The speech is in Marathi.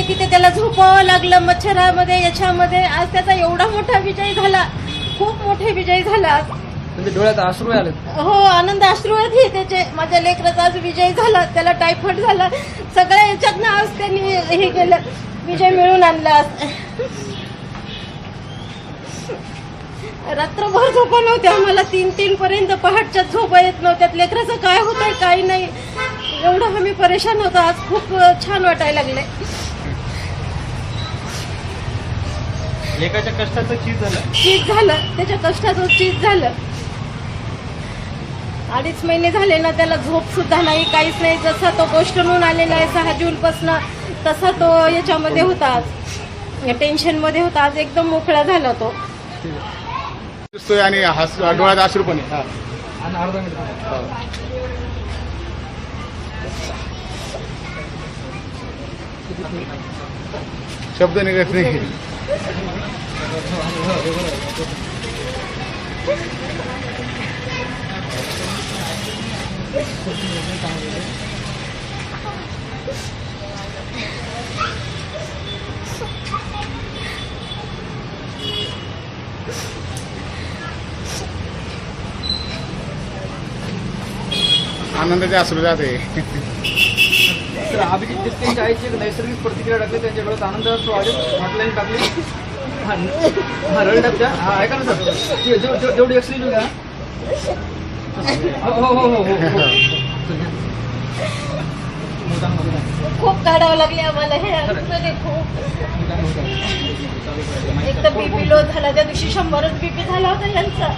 तिथे त्याला झोपावं लागलं मच्छरामध्ये याच्यामध्ये. आज त्याचा एवढा मोठा विजय झाला, खूप मोठे विजय झाला आज. म्हणजे डोळ्यात अश्रू आले. हो, आनंद अश्रू आहेत हे त्याचे. माझ्या लेकराचा आज विजय झाला. त्याला टायफॉइड झाला, सगळ्या याच्यातनं आज त्यांनी हे केलं, विजय मिळून आणला. आज रात्रभर झोपा नव्हत्या आम्हाला, 3-3 पर्यंत पहाटच्या झोपा येत नव्हत्या. लेकराचं काय होतंय काही नाही, एवढं आम्ही परेशान होतो. आज खूप छान वाटायला लागले. एकाच्या कष्टाचं चीज झालं, त्याच्या कष्टाचं चीज झालं. 2.5 महिने झाले ना, त्याला झोप सुद्धा नाही, काहीच नाही. जसा तो गोष्टून आलेला आहे 6 जूनपासून, तसा तो याच्यामध्ये होता, आज टेन्शन मध्ये होता. आज एकदम मोकळा झाला तो. आणि डोळ्यात अश्रू पण आहे. आणि अर्धा मिनिट शब्द निघत नाही. आनंदाचे अश्रू जाते. तर अभिजित देशमुख आईची एक नैसर्गिक प्रतिक्रिया टाकली, त्यांच्या डोळ्यात आनंदाचं हॉटलाईन टाकली. हा रळ टाकत्या. हा ऐका ना सर, जेवढी एक्सरेंज का. हो हो हो हो. खूप काढावं लागले आम्हाला हे आतमध्ये खूप. एक तर बीपी लो झाला, त्या दिवशी 100च बीपी झाला होता यांचा.